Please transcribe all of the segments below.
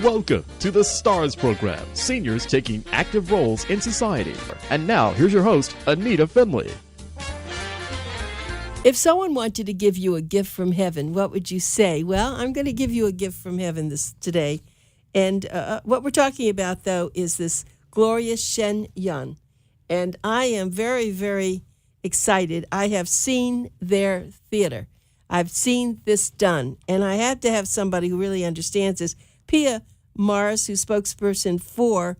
Welcome to the STARS program, seniors taking active roles in society. And now, here's your host, ANITA FINLEY. If someone wanted to give you a gift from heaven, what would you say? Well, I'm going to give you a gift from heaven today. And what we're talking about, though, is this glorious Shen. And I am very, very excited. I have seen their theater. I've seen this done. And I had to have somebody who really understands this. PIA NORRIS, who's spokesperson for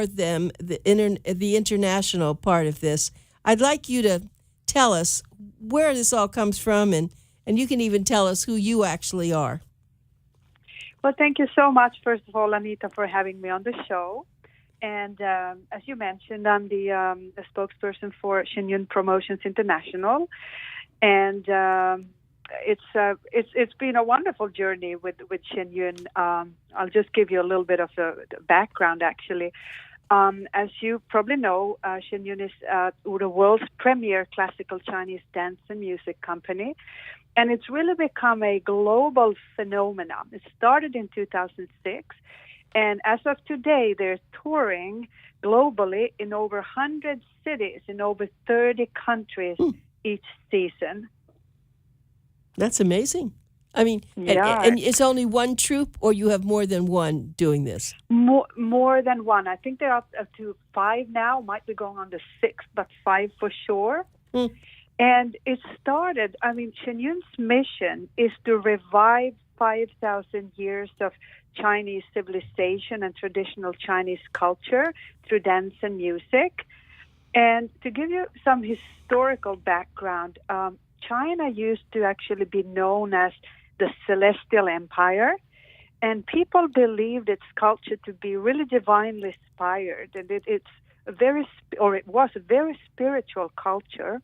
them, the international part of this. I'd like you to tell us where this all comes from, and you can even tell us who you actually are. Well, thank you so much, first of all, Anita, for having me on the show. And as you mentioned, I'm the spokesperson for Shen Promotions International, and it's been a wonderful journey with Shen. I'll just give you a little bit of the background, actually. As you probably know, Shen is the world's premier classical Chinese dance and music company, and it's really become a global phenomenon. It started in 2006, and as of today, they're touring globally in over 100 cities in over 30 countries each season. That's amazing. I mean, yeah. and it's only one troupe, or you have more than one doing this? More than one. I think they're up to 5 now. Might be going on the 6th, but 5 for sure. And it started, Shen Yun's mission is to revive 5,000 years of Chinese civilization and traditional Chinese culture through dance and music. And to give you some historical background, China used to actually be known as the Celestial Empire, and people believed its culture to be really divinely inspired, and it was a very spiritual culture.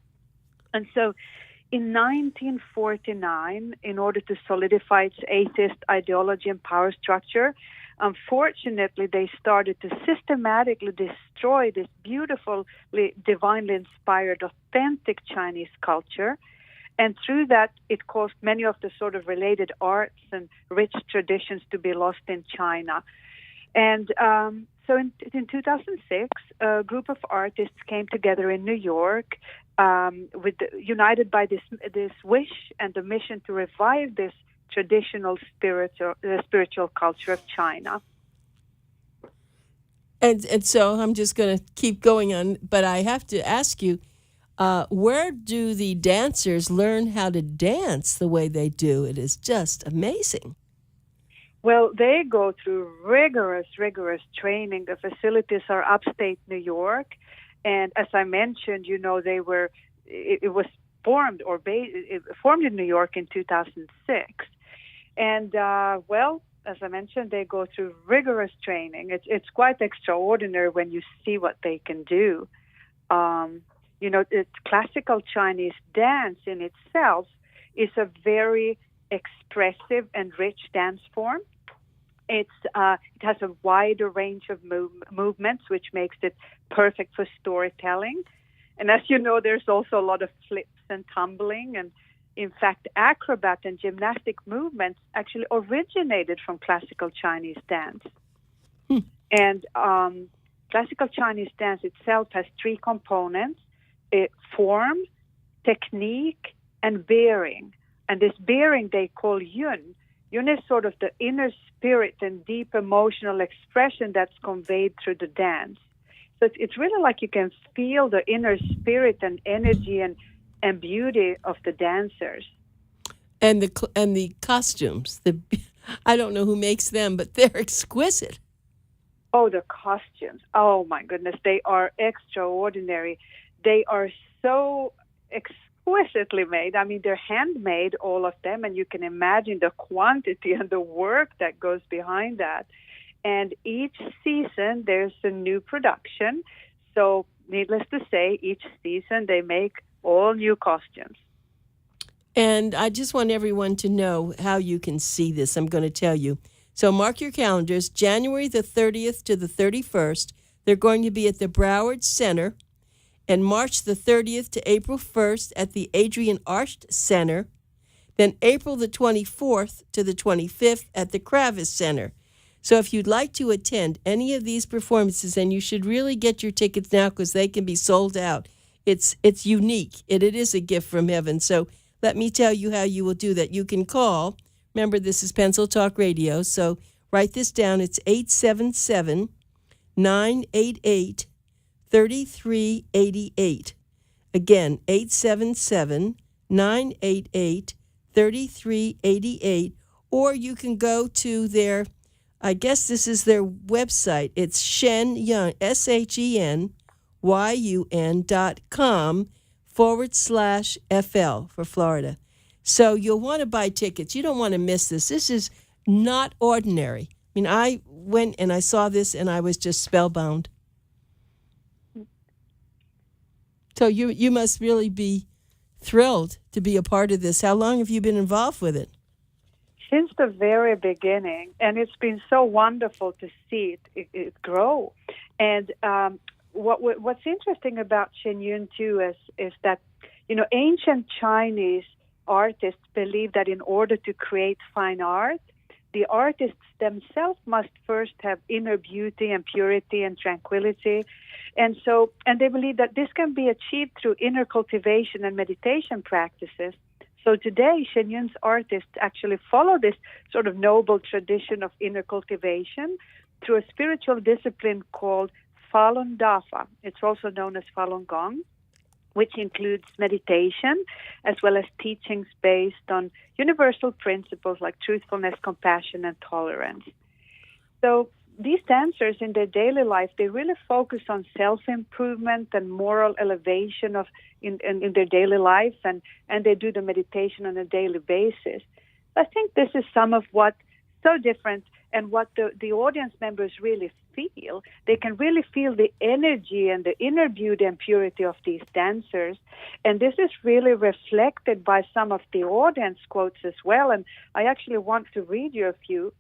And so in 1949, in order to solidify its atheist ideology and power structure, unfortunately, they started to systematically destroy this beautifully, divinely inspired, authentic Chinese culture. And through that, it caused many of the sort of related arts and rich traditions to be lost in China. And so in 2006, a group of artists came together in New York, united by this wish and the mission to revive this traditional spiritual culture of China. And so I'm just going to keep going on, but I have to ask you, where do the dancers learn how to dance the way they do? It is just amazing. Well, they go through rigorous training. The facilities are upstate New York, and as I mentioned, it was formed in New York in 2006. And as I mentioned, they go through rigorous training. It's quite extraordinary when you see what they can do. It's classical Chinese dance in itself is a very expressive and rich dance form. It has a wider range of movements, which makes it perfect for storytelling. And as you know, there's also a lot of flips and tumbling. And in fact, acrobat and gymnastic movements actually originated from classical Chinese dance. And classical Chinese dance itself has 3 components: form, technique, and bearing. And this bearing they call Yun. Yun is sort of the inner spirit and deep emotional expression that's conveyed through the dance. So it's really like you can feel the inner spirit and energy and beauty of the dancers. And the costumes. I don't know who makes them, but they're exquisite. Oh, the costumes. Oh, my goodness. They are extraordinary. They are so exquisitely made. They're handmade, all of them, and you can imagine the quantity and the work that goes behind that. And each season, there's a new production. So, needless to say, each season they make all new costumes. And I just want everyone to know how you can see this. I'm going to tell you. So mark your calendars. January the 30th to the 31st, they're going to be at the Broward Center. And March the 30th to April 1st at the Adrienne Arsht Center. Then April the 24th to the 25th at the Kravis Center. So if you'd like to attend any of these performances, and you should really get your tickets now because they can be sold out. It's unique, and it is a gift from heaven. So let me tell you how you will do that. You can call. Remember, this is Pencil Talk Radio, so write this down. It's 877-988-3388. Again, 877-988-3388. Or you can go to their, I guess this is their website. It's Shen Yun, ShenYun.com/FL for Florida. So you'll want to buy tickets. You don't want to miss this. This is not ordinary. I mean, I went and I saw this and I was just spellbound. So you must really be thrilled to be a part of this. How long have you been involved with it? Since the very beginning, and it's been so wonderful to see it grow. And what's interesting about Shen Yun too is that, ancient Chinese artists believe that in order to create fine art, the artists themselves must first have inner beauty and purity and tranquility. And they believe that this can be achieved through inner cultivation and meditation practices. So today, Shen Yun's artists actually follow this sort of noble tradition of inner cultivation through a spiritual discipline called Falun Dafa. It's also known as Falun Gong, which includes meditation as well as teachings based on universal principles like truthfulness, compassion, and tolerance. So these dancers in their daily life, they really focus on self-improvement and moral elevation in their daily lives, and they do the meditation on a daily basis. I think this is some of what's so different and what the audience members really feel. They can really feel the energy and the inner beauty and purity of these dancers. And this is really reflected by some of the audience quotes as well. And I actually want to read you a few.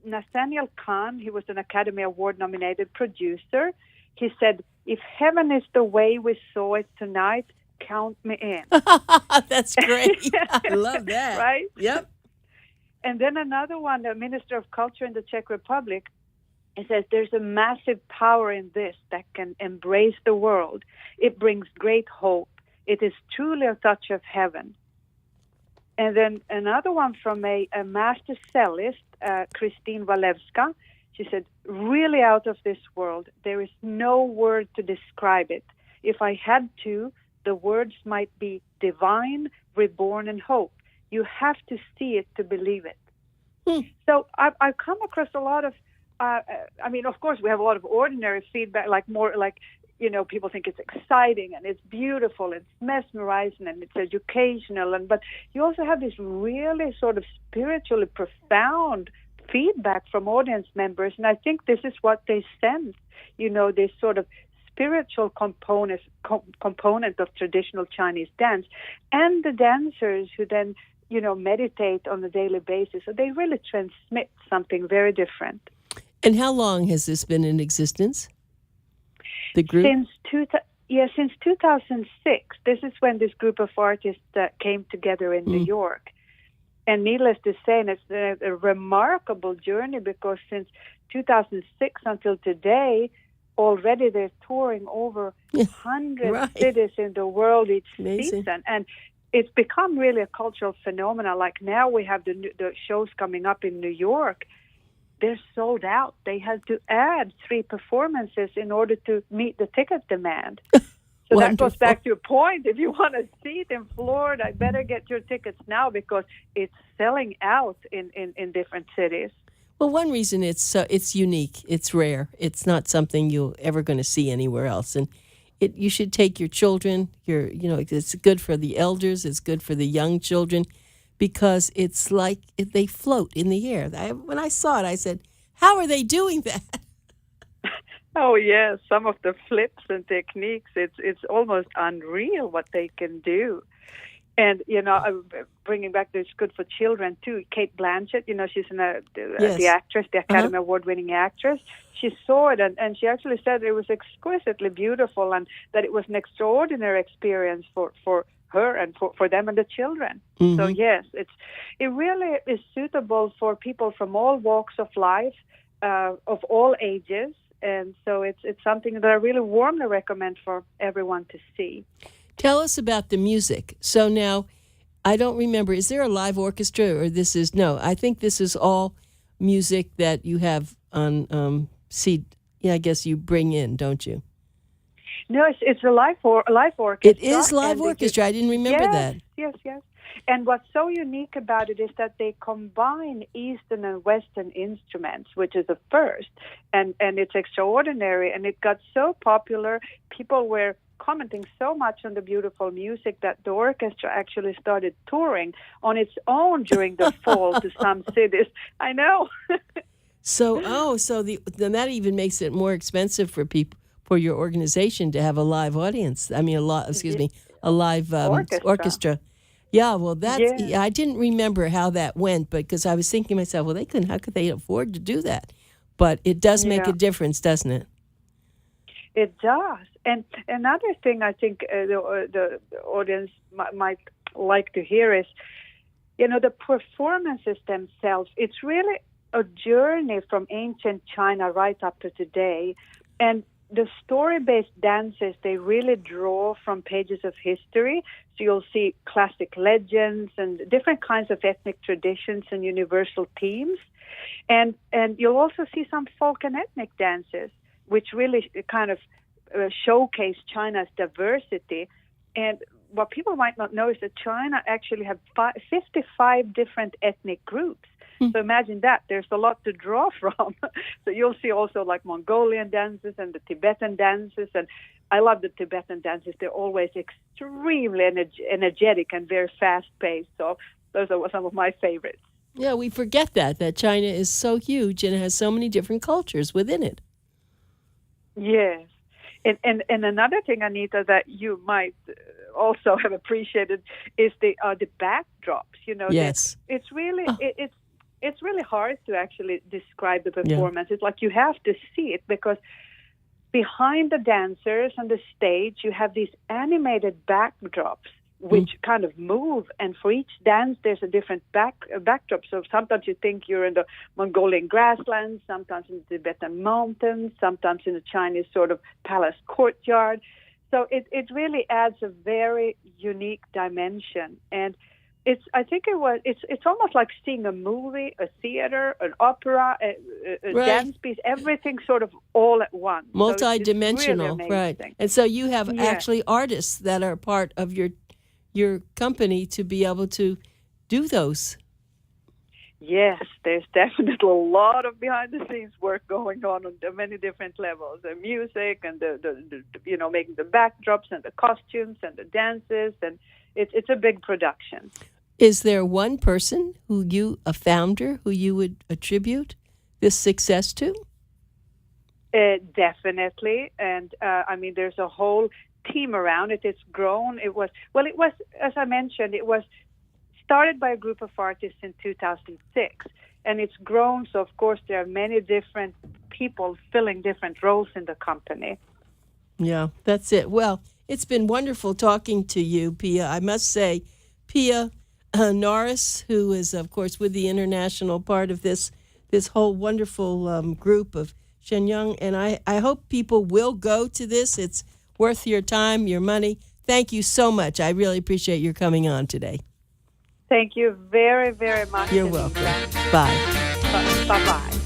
Nathaniel Kahn, he was an Academy Award-nominated producer. He said, "If heaven is the way we saw it tonight, count me in." That's great. I love that. Right? Yep. And then another one, the Minister of Culture in the Czech Republic, he says, "There's a massive power in this that can embrace the world. It brings great hope. It is truly a touch of heaven." And then another one from a master cellist, Christine Walewska. She said, "Really out of this world. There is no word to describe it. If I had to, the words might be divine, reborn, and hope. You have to see it to believe it." So I've come across a lot of, of course, we have a lot of ordinary feedback, people think it's exciting and it's beautiful, it's mesmerizing and it's educational, but you also have this really sort of spiritually profound feedback from audience members, and I think this is what they sense, this sort of spiritual component of traditional Chinese dance, and the dancers who then, meditate on a daily basis. So they really transmit something very different. And how long has this been in existence? The group? Since 2006. This is when this group of artists came together in New York. And needless to say, and it's a remarkable journey because since 2006 until today, already they're touring over 100 cities in the world each season. And it's become really a cultural phenomenon. Like now we have the shows coming up in New York. They're sold out. They had to add 3 performances in order to meet the ticket demand. So that goes back to your point. If you want to see it in Florida, better get your tickets now because it's selling out in different cities. Well, one reason it's unique, it's rare. It's not something you're ever going to see anywhere else, and you should take your children. It's good for the elders. It's good for the young children, because it's like they float in the air. When I saw it, I said, "How are they doing that?" Oh yes, some of the flips and techniques. It's almost unreal what they can do. And, bringing back this good for children, too. Kate Blanchett, she's the actress, the Academy Award-winning actress. She saw it, and she actually said it was exquisitely beautiful and that it was an extraordinary experience for her and for them and the children. Mm-hmm. So yes, it really is suitable for people from all walks of life, of all ages, and so it's something that I really warmly recommend for everyone to see. Tell us about the music. So now, I don't remember, is there a live orchestra, or this is, no, I think this is all music that you have on CD. Yeah, I guess you bring in, don't you? No, it's a live orchestra. It is live orchestra. I didn't remember that. Yes. And what's so unique about it is that they combine Eastern and Western instruments, which is a first, and it's extraordinary. And it got so popular, people were commenting so much on the beautiful music that the orchestra actually started touring on its own during the fall to some cities. I know. Then that even makes it more expensive for people, for your organization to have a live audience. I mean, a live orchestra. Yeah, well, I didn't remember how that went, but because I was thinking to myself, well, how could they afford to do that? But it does make a difference, doesn't it? It does. And another thing I think the audience might like to hear is, the performances themselves. It's really a journey from ancient China right up to today. And the story-based dances, they really draw from pages of history. So you'll see classic legends and different kinds of ethnic traditions and universal themes. And you'll also see some folk and ethnic dances, which really kind of showcase China's diversity. And what people might not know is that China actually have 55 different ethnic groups. So imagine that. There's a lot to draw from. So you'll see also like Mongolian dances and the Tibetan dances. And I love the Tibetan dances. They're always extremely energetic and very fast-paced. So those are some of my favorites. Yeah, we forget that China is so huge and has so many different cultures within it. Yes. And another thing, Anita, that you might also have appreciated is the backdrops. Yes. It's really it's really hard to actually describe the performance. Yeah. It's like you have to see it, because behind the dancers on the stage, you have these animated backdrops which kind of move, and for each dance there's a different backdrop. So sometimes you think you're in the Mongolian grasslands, sometimes in the Tibetan mountains, sometimes in the Chinese sort of palace courtyard. So it really adds a very unique dimension. And it's almost like seeing a movie, a theater, an opera, a dance piece, everything sort of all at once. Multi-dimensional, really right. And so you have actually artists that are part of your company to be able to do those. Yes, there's definitely a lot of behind-the-scenes work going on many different levels. The music and the making the backdrops and the costumes and the dances, and it's a big production. Is there one person a founder, who you would attribute this success to? Definitely, and there's a whole team around it. It's grown. It was, as I mentioned, it was started by a group of artists in 2006, and it's grown. So, of course, there are many different people filling different roles in the company. Yeah, that's it. Well, it's been wonderful talking to you, Pia. I must say, Pia Norris, who is, of course, with the international part of this whole wonderful group of Shenyang, and I hope people will go to this. It's worth your time, your money. Thank you so much. I really appreciate your coming on today. Thank you very, very much. You're welcome. Bye. Bye-bye.